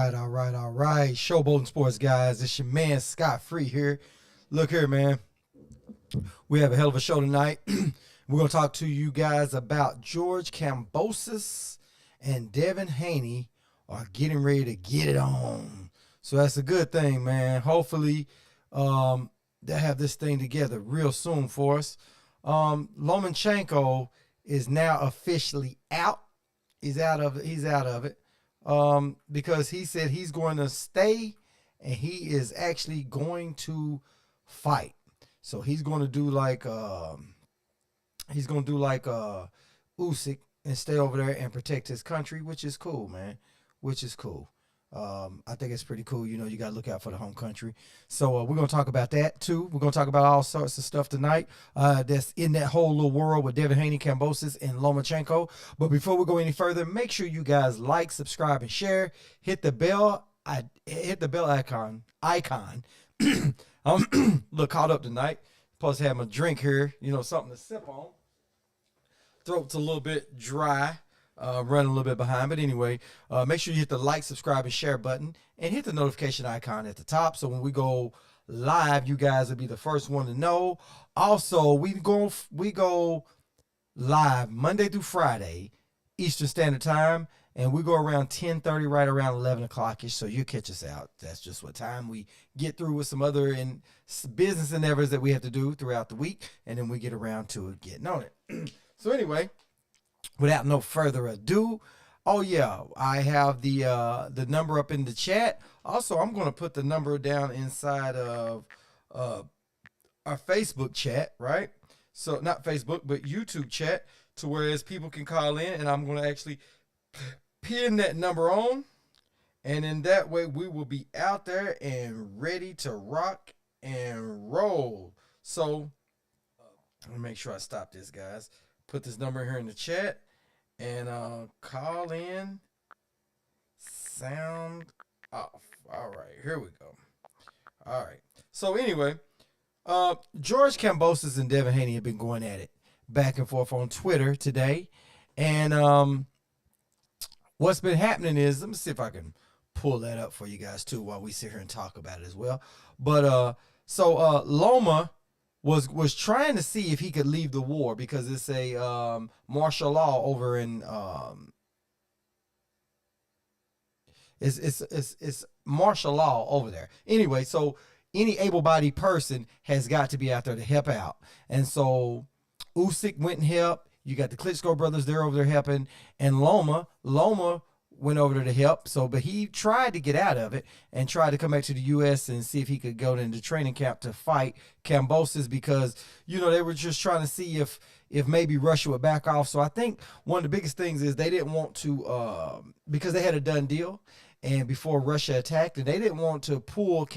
right, all right, all right. Showboating Sports, guys. It's your man Scott Free here. Look here, man. We have a hell of a show tonight. We're going to talk to you guys about George Kambosos and Devin Haney are getting ready to get it on. So that's a good thing, man. Hopefully, they'll have this thing together real soon for us. Lomachenko is now officially out. He's out of it. He's out of it. Because he said he's going to stay and he is actually going to fight. So he's going to do like Usyk and stay over there and protect his country, which is cool, man. Which is cool. I think it's pretty cool. You know, you got to look out for the home country. So we're going to talk about that, too. We're going to talk about all sorts of stuff tonight that's in that whole little world with Devin Haney, Kambosos, and Lomachenko. But before we go any further, make sure you guys like, subscribe, and share. Hit the bell. Hit the bell icon. I'm a little caught up tonight. Plus, having a drink here. You know, something to sip on. Throat's a little bit dry. Running a little bit behind, but anyway, make sure you hit the like, subscribe, and share button, and hit the notification icon at the top. So when we go live, you guys will be the first one to know. Also, we go live Monday through Friday, Eastern Standard Time, and we go around 10:30, right around 11 o'clock ish. So you catch us out. That's just what time we get through with some other business endeavors that we have to do throughout the week, and then we get around to getting on it. So anyway. Without no further ado, oh yeah, I have the number up in the chat. Also, I'm going to put the number down inside of our Facebook chat, right? So not Facebook, but YouTube chat, to whereas people can call in, and I'm going to actually pin that number on, and in that way we will be out there and ready to rock and roll. So let me make sure I stop this, guys. Put this number here in the chat and call in. Sound off. All right, here we go. All right. So anyway, George Kambosos and Devin Haney have been going at it back and forth on Twitter today. And what's been happening is, let me see if I can pull that up for you guys too while we sit here and talk about it as well. But Loma was trying to see if he could leave the war because it's a martial law over in it's martial law over there. Anyway, so any able-bodied person has got to be out there to help out. And so Usyk went and helped. You got the Klitschko brothers, they're over there helping, and Loma went over there to help. So, but he tried to get out of it and tried to come back to the U.S. and see if he could go into training camp to fight Kambosos because, you know, they were just trying to see if maybe Russia would back off. So I think one of the biggest things is they didn't want to, because they had a done deal, and before Russia attacked, and they didn't want to pull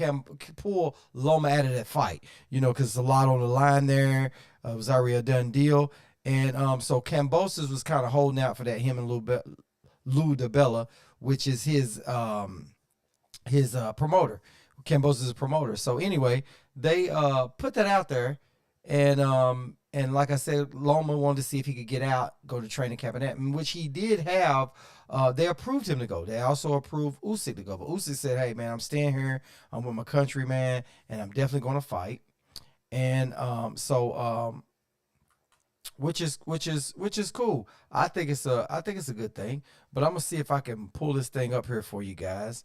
Loma out of that fight, you know, because it's a lot on the line there. It was already a done deal. And so Kambosos was kind of holding out for that, him and Lou DiBella, which is his promoter. Kambosos is a promoter. So anyway, they put that out there, and like I said, Loma wanted to see if he could get out, go to training camp, and that, which he did have. They approved him to go. They also approved Usyk to go, but Usyk said, "Hey man, I'm staying here. I'm with my country, man, and I'm definitely going to fight." And which is cool. I think it's a good thing. But I'm gonna see if I can pull this thing up here for you guys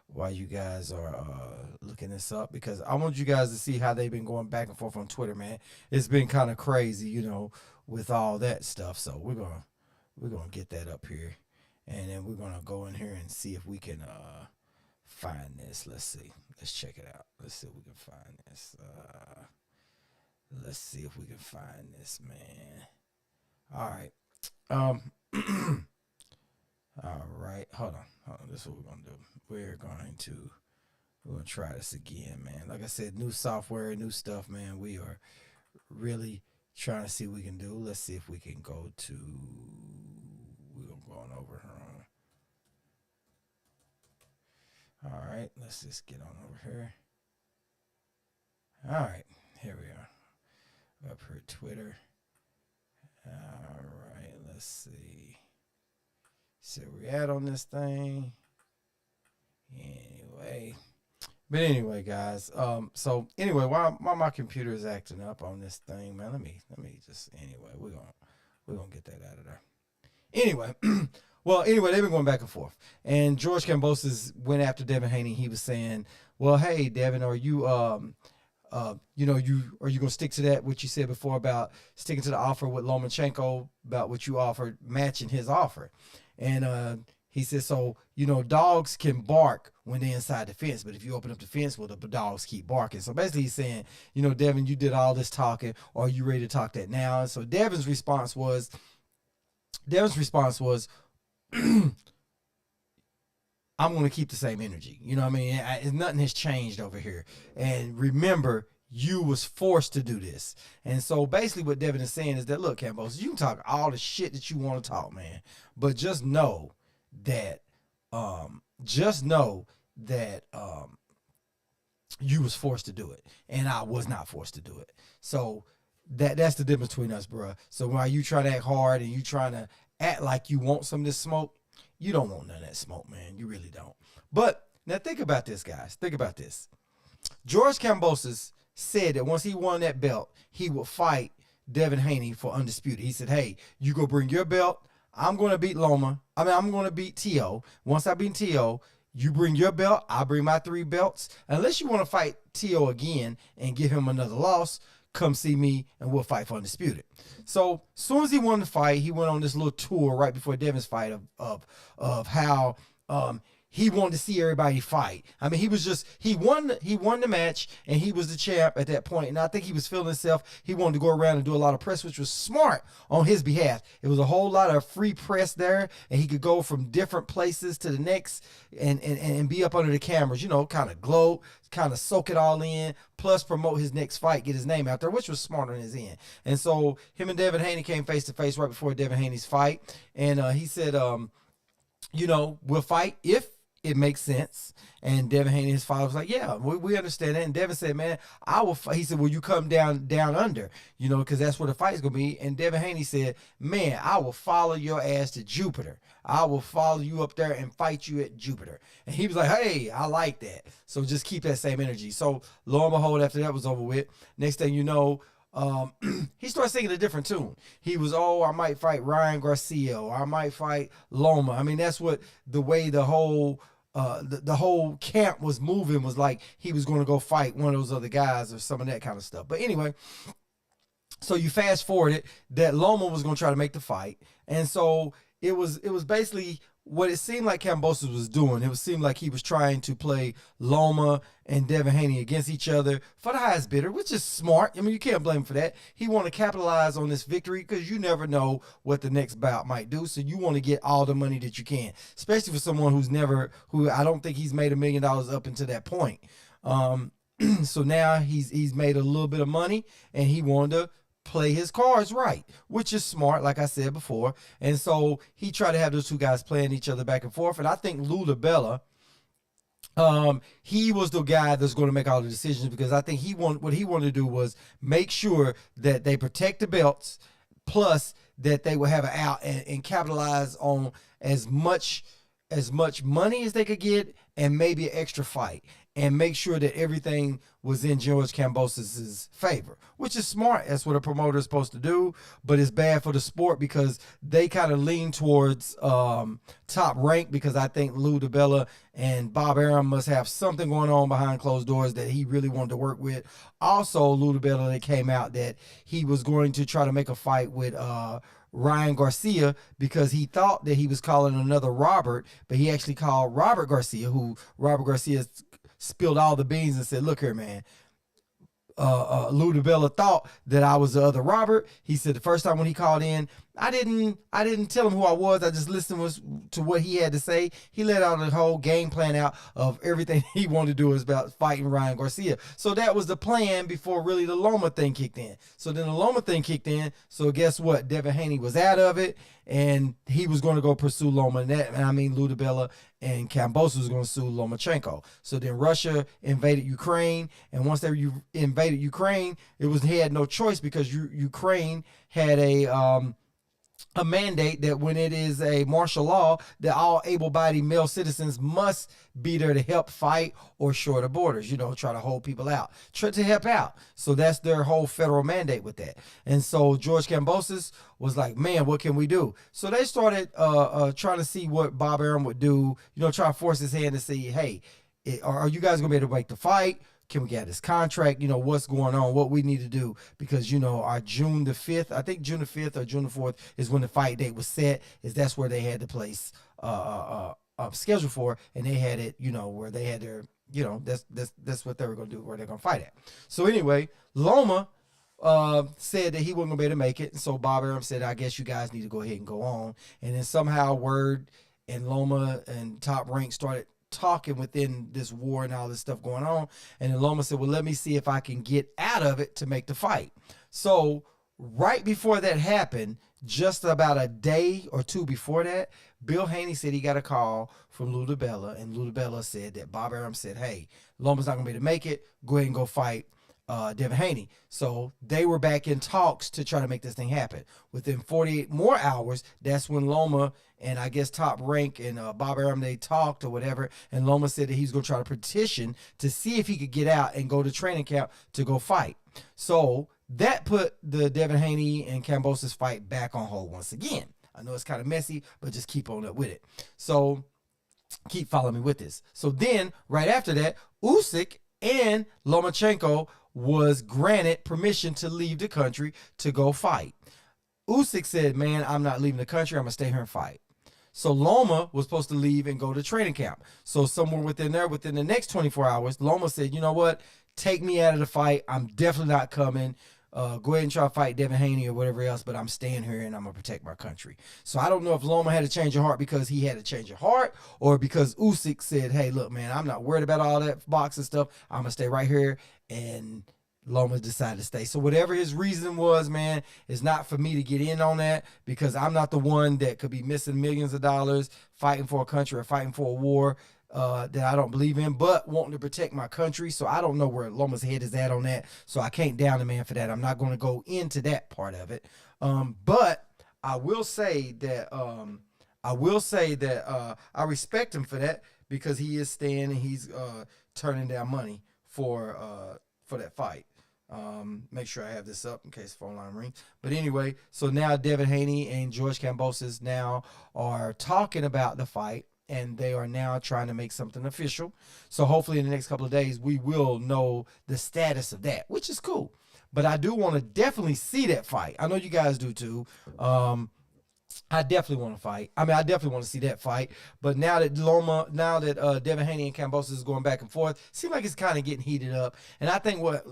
while you guys are looking this up, because I want you guys to see how they've been going back and forth on Twitter, man. It's been kind of crazy, you know, with all that stuff. So we're gonna get that up here, and then we're gonna go in here and see if we can find this. Let's see. Let's check it out. Let's see if we can find this. Let's see if we can find this, man. All right. All right. Hold on. This is what we're gonna do. We're gonna try this again, man. Like I said, new software, new stuff, man. We are really trying to see what we can do. Let's see if we can go to. We're gonna go on over here. All right. Let's just get on over here. All right. Here we are. Up here, Twitter. All right, let's see. So we at on this thing. Anyway. But anyway, guys. So anyway, while my computer is acting up on this thing, man, let me just anyway, we're gonna get that out of there. Anyway, well, anyway, they've been going back and forth, and George Kambosos went after Devin Haney. He was saying, "Well, hey, Devin, are you are you gonna stick to that what you said before about sticking to the offer with Lomachenko about what you offered, matching his offer?" And he said, "So dogs can bark when they're inside the fence, but if you open up the fence, well, the dogs keep barking." So basically, he's saying, Devin, you did all this talking. Are you ready to talk that now? And so Devin's response was, I'm going to keep the same energy. You know what I mean? Nothing has changed over here. And remember, you was forced to do this. And so basically what Devin is saying is that, look, Kambosos, you can talk all the shit that you want to talk, man. But just know that, you was forced to do it. And I was not forced to do it. So that's the difference between us, bro. So while you try to act hard and you trying to act like you want some of this smoke, you don't want none of that smoke, man. You really don't. But now think about this, guys. Think about this. George Kambosos said that once he won that belt, he would fight Devin Haney for undisputed. He said, hey, you go bring your belt. I'm going to beat Loma. I'm going to beat T.O. Once I beat T.O., you bring your belt. I bring my 3 belts. Unless you want to fight T.O. again and give him another loss, come see me and we'll fight for undisputed. So as soon as he won the fight, he went on this little tour right before Devin's fight of how he wanted to see everybody fight. I mean, he won the match and he was the champ at that point. And I think he was feeling himself. He wanted to go around and do a lot of press, which was smart on his behalf. It was a whole lot of free press there, and he could go from different places to the next and be up under the cameras, kind of gloat, kind of soak it all in, plus promote his next fight, get his name out there, which was smart on his end. And so him and Devin Haney came face to face right before Devin Haney's fight. And he said, we'll fight if it makes sense. And Devin Haney, his father, was like, yeah, we understand that. And Devin said, man, I will fight. He said, will you come down under, because that's where the fight is going to be. And Devin Haney said, man, I will follow your ass to Jupiter. I will follow you up there and fight you at Jupiter. And he was like, hey, I like that. So just keep that same energy. So lo and behold, after that was over with, next thing you know, he started singing a different tune. He was, I might fight Ryan Garcia, or I might fight Loma. I mean, that's what the way the whole camp was moving, was like he was going to go fight one of those other guys or some of that kind of stuff. But anyway, so you fast forward it, that Loma was going to try to make the fight. And so it was basically what it seemed like Kambosos was doing. It seemed like he was trying to play Loma and Devin Haney against each other for the highest bidder, which is smart. I mean, you can't blame him for that. He want to capitalize on this victory because you never know what the next bout might do. So you want to get all the money that you can, especially for someone who I don't think he's made $1 million up until that point. So now he's made a little bit of money, and he wanted to play his cards right, which is smart, like I said before. And so he tried to have those two guys playing each other back and forth. And I think Lou DiBella, he was the guy that's going to make all the decisions, because I think what he wanted to do was make sure that they protect the belts, plus that they would have an out and capitalize on as much money as they could get, and maybe an extra fight, and make sure that everything was in George Kambosos' favor, which is smart. That's what a promoter is supposed to do, but it's bad for the sport because they kind of lean towards Top Rank, because I think Lou DiBella and Bob Arum must have something going on behind closed doors that he really wanted to work with. Also, Lou DiBella, it came out that he was going to try to make a fight with Ryan Garcia, because he thought that he was calling another Robert, but he actually called Robert Garcia, who Robert Garcia spilled all the beans and said, look here, man, Lou DiBella thought that I was the other Robert. He said the first time when he called in, I didn't tell him who I was. I just listened to what he had to say. He let out the whole game plan out of everything he wanted to do was about fighting Ryan Garcia. So that was the plan before really the Loma thing kicked in. So then the Loma thing kicked in. So guess what? Devin Haney was out of it, and he was going to go pursue Loma. Lou DiBella and Kambosos was going to sue Lomachenko. So then Russia invaded Ukraine, and once they invaded Ukraine, he had no choice, because Ukraine had a mandate that when it is a martial law, that all able-bodied male citizens must be there to help fight or shore the borders, try to hold people out, try to help out. So that's their whole federal mandate with that. And so George Kambosos was like, man, what can we do? So they started trying to see what Bob Arum would do, try to force his hand to see, hey, are you guys going to be able to make the fight? Can we get this contract? What's going on, what we need to do, because, our June the 5th, I think June the 5th or June the 4th is when the fight date was set, that's where they had the place scheduled for, and they had it, where they had their, that's what they were going to do, where they're going to fight at. So anyway, Loma said that he wasn't going to be able to make it, and so Bob Arum said, I guess you guys need to go ahead and go on. And then somehow word and Loma and Top Rank started talking within this war and all this stuff going on, and then Loma said, well, let me see if I can get out of it to make the fight. So right before that happened, just about a day or two before that, Bill Haney said he got a call from Lou DiBella, and Lou DiBella said that Bob Arum said, hey, Loma's not gonna be able to make it, go ahead and go fight Devin Haney. So they were back in talks to try to make this thing happen. Within 48 more hours, that's when Loma and I guess Top Rank and Bob Arum, they talked or whatever, and Loma said that he's going to try to petition to see if he could get out and go to training camp to go fight. So that put the Devin Haney and Kambosos fight back on hold once again. I know it's kind of messy, but just keep on up with it. So keep following me with this. So then, right after that, Usyk and Lomachenko was granted permission to leave the country to go fight. Usyk said, man, I'm not leaving the country. I'm going to stay here and fight. So Loma was supposed to leave and go to training camp. So somewhere within the next 24 hours, Loma said, you know what? Take me out of the fight. I'm definitely not coming. Go ahead and try to fight Devin Haney or whatever else, but I'm staying here and I'm going to protect my country. So I don't know if Loma had a change of heart because he had a change of heart, or because Usyk said, hey, look, man, I'm not worried about all that boxing stuff. I'm going to stay right here. And Loma decided to stay. So whatever his reason was, man, it's not for me to get in on that, because I'm not the one that could be missing millions of dollars fighting for a country or fighting for a war that I don't believe in, but wanting to protect my country. So I don't know where Loma's head is at on that. So I can't down the man for that. I'm not going to go into that part of it. But I will say that I respect him for that, because he is staying and he's turning down money for that fight. Make sure I have this up in case the phone line rings. But anyway, so now Devin Haney and George Kambosos now are talking about the fight, and they are now trying to make something official. So hopefully in the next couple of days, we will know the status of that, which is cool. But I do want to definitely see that fight. I know you guys do too. I definitely want to fight. I definitely want to see that fight. But now that Devin Haney and Kambosos is going back and forth, seems like it's kind of getting heated up. And I think what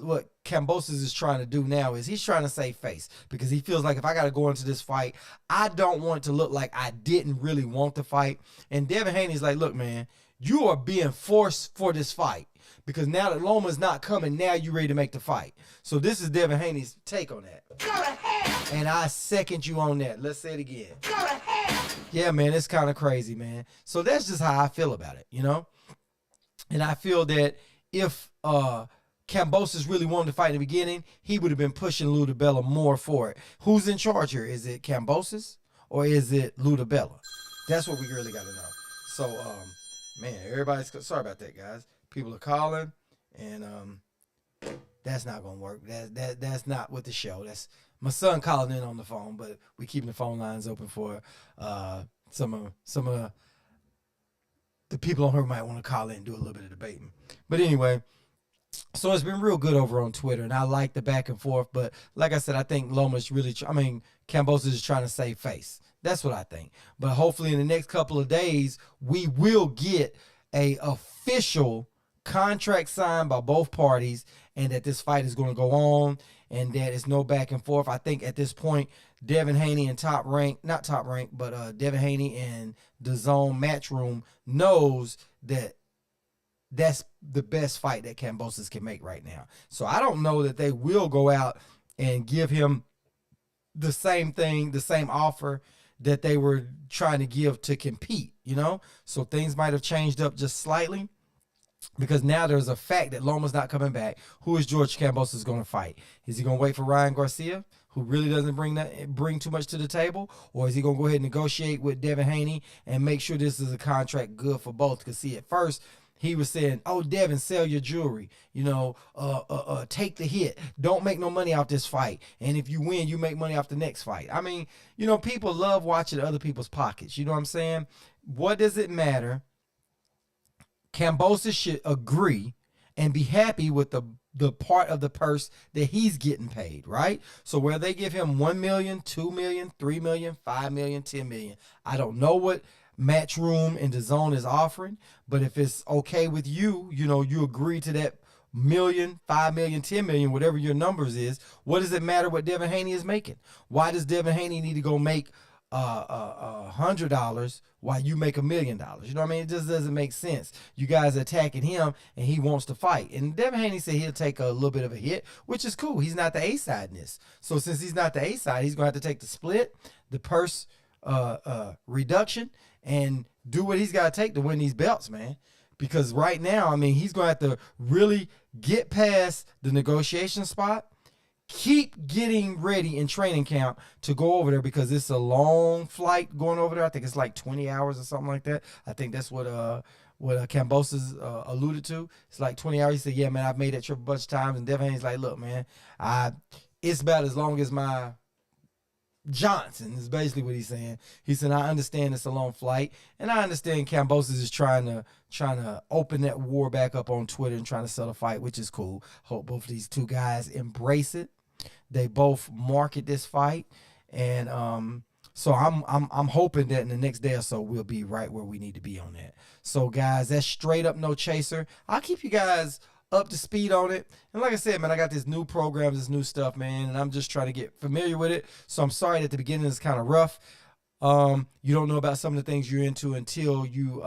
Kambosos is trying to do now is he's trying to save face, because he feels like, if I got to go into this fight, I don't want it to look like I didn't really want the fight. And Devin Haney's like, look, man, you are being forced for this fight, because now that Loma's not coming, now you ready to make the fight. So this is Devin Haney's take on that. Go to hell. And I second you on that. Let's say it again. Go to hell. Yeah, man, it's kind of crazy, man. So that's just how I feel about it, And I feel that if Kambosos really wanted to fight in the beginning, he would have been pushing Lou DiBella more for it. Who's in charge here? Is it Kambosos or is it Lou DiBella? That's what we really got to know. So, man, everybody's sorry about that, guys. People are calling, and that's not gonna work. That's not with the show. That's my son calling in on the phone, but we keeping the phone lines open for some of the people on here might want to call in and do a little bit of debating. But anyway, so it's been real good over on Twitter, and I like the back and forth. But like I said, I think Loma's really, Kambosos is trying to save face. That's what I think. But hopefully in the next couple of days, we will get a official contract signed by both parties, and that this fight is going to go on, and that it's no back and forth. I think at this point, Devin Haney and Devin Haney and the Zone Matchroom knows that that's the best fight that Kambosos can make right now. So I don't know that they will go out and give him the same thing, the same offer that they were trying to give to compete, So things might have changed up just slightly. because now there's a fact that Loma's not coming back. Who is George Kambosos going to fight? Is he going to wait for Ryan Garcia, who really doesn't bring too much to the table, or is he going to go ahead and negotiate with Devin Haney and make sure this is a contract good for both? Because see, at first he was saying, "Oh, Devin, sell your jewelry. Take the hit. Don't make no money off this fight. And if you win, you make money off the next fight." I mean, people love watching other people's pockets. You know what I'm saying? What does it matter? Kambosos should agree and be happy with the part of the purse that he's getting paid, right? So where they give him 1 million, 2 million, 3 million, 5 million, 10 million. I don't know what Matchroom and DAZN is offering, but if it's okay with you, you agree to that million, 5 million, 10 million, whatever your numbers is. What does it matter what Devin Haney is making? Why does Devin Haney need to go make $100 while you make $1 million? You know what I mean? It just doesn't make sense. You guys are attacking him and he wants to fight. And Devin Haney said he'll take a little bit of a hit, which is cool. He's not the A side in this. So since he's not the A side, he's going to have to take the split, the purse reduction, and do what he's got to take to win these belts, man. Because right now, I mean, he's going to have to really get past the negotiation spot. Keep getting ready in training camp to go over there, because it's a long flight going over there. I think it's like 20 hours or something like that. I think that's what Kambosos alluded to. It's like 20 hours. He said, "Yeah, man, I've made that trip a bunch of times." And Devin Haney's like, "Look, man, it's about as long as my Johnson," is basically what he's saying. He said, "I understand it's a long flight, and I understand Kambosos is trying to open that war back up on Twitter and trying to sell a fight, which is cool. Hope both of these two guys embrace it. They both market this fight, and so I'm hoping that in the next day or so we'll be right where we need to be on that." So guys, that's straight up no chaser. I'll keep you guys up to speed on it. And like I said, man, I got this new program, this new stuff, man, and I'm just trying to get familiar with it. So I'm sorry that the beginning is kind of rough. You don't know about some of the things you're into until you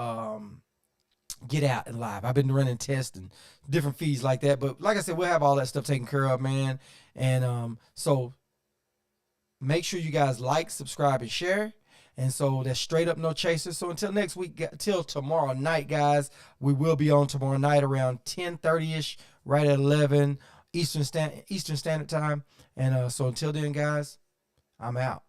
get out and live. I've been running tests and different feeds like that. But like I said, we'll have all that stuff taken care of, man. And so make sure you guys like, subscribe, and share. And so that's straight up no chaser. So until next week, till tomorrow night, guys, we will be on tomorrow night around 10:30ish, right at 11 Eastern Standard Time. And so until then, guys, I'm out.